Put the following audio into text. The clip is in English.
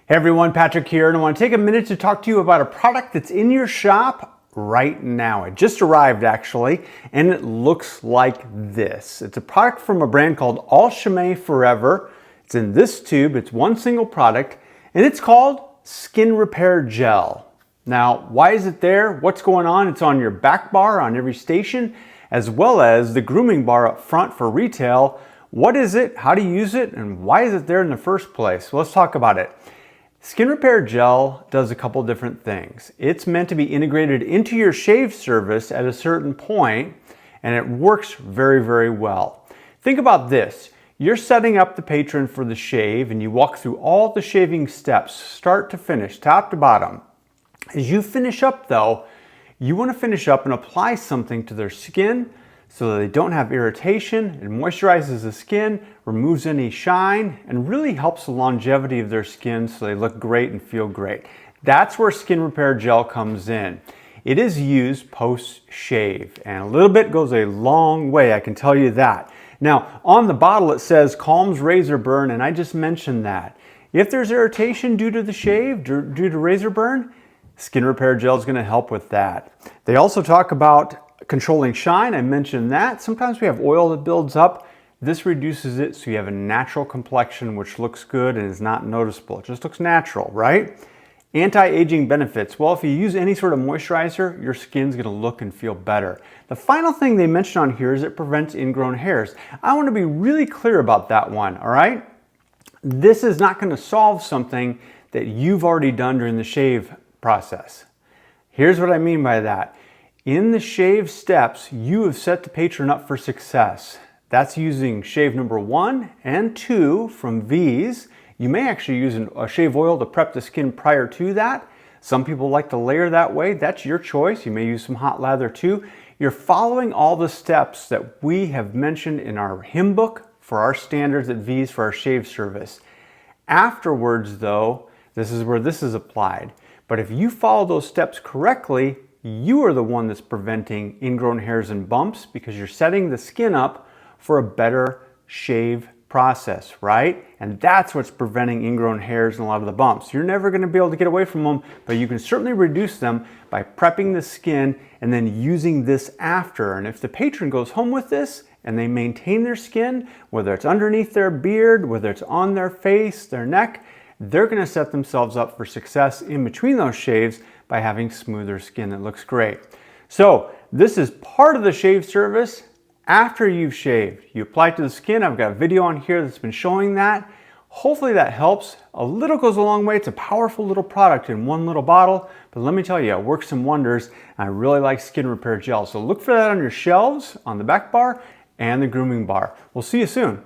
Hey everyone, Patrick here, and I want to take a minute to talk to you about a product that's in your shop right now. It just arrived actually, and it looks like this. It's a product from a brand called Alchimie Forever. It's in this tube, it's one single product, and it's called Skin Repair Gel. Now, why is it there? What's going on? It's on your back bar on every station, as well as the grooming bar up front for retail. What is it? How do you use it? And why is it there in the first place? Well, let's talk about it. Skin Repair Gel does a couple different things. It's meant to be integrated into your shave service at a certain point, and it works very, very well. Think about this. You're setting up the patron for the shave, and you walk through all the shaving steps, start to finish, top to bottom. As you finish up though, you want to finish up and apply something to their skin so that they don't have irritation. It moisturizes the skin, removes any shine, and really helps the longevity of their skin so they look great and feel great. That's where Skin Repair Gel comes in. It is used post-shave, and a little bit goes a long way, I can tell you that. Now, on the bottle it says calms razor burn, and I just mentioned that. If there's irritation due to the shave, due to razor burn, Skin Repair Gel is going to help with that. They also talk about controlling shine, I mentioned that. Sometimes we have oil that builds up. This reduces it so you have a natural complexion which looks good and is not noticeable. It just looks natural, right? Anti-aging benefits. Well, if you use any sort of moisturizer, your skin's gonna look and feel better. The final thing they mention on here is it prevents ingrown hairs. I wanna be really clear about that one, all right? This is not gonna solve something that you've already done during the shave process. Here's what I mean by that. In the shave steps, you have set the patron up for success. That's using shave number 1 and 2 from V's. You may actually use a shave oil to prep the skin prior to that. Some people like to layer that way. That's your choice. You may use some hot lather too. You're following all the steps that we have mentioned in our hymn book for our standards at V's for our shave service. Afterwards though, this is where this is applied. But if you follow those steps correctly, you are the one that's preventing ingrown hairs and bumps because you're setting the skin up for a better shave process, right? And that's what's preventing ingrown hairs and a lot of the bumps. You're never going to be able to get away from them, but you can certainly reduce them by prepping the skin and then using this after. And if the patron goes home with this and they maintain their skin, whether it's underneath their beard, whether it's on their face, their neck, they're going to set themselves up for success in between those shaves by having smoother skin that looks great. So this is part of the shave service after you've shaved. You apply it to the skin. I've got a video on here that's been showing that. Hopefully that helps. A little goes a long way. It's a powerful little product in one little bottle, but let me tell you, it works some wonders. I really like Skin Repair Gel. So look for that on your shelves, on the back bar, and the grooming bar. We'll see you soon.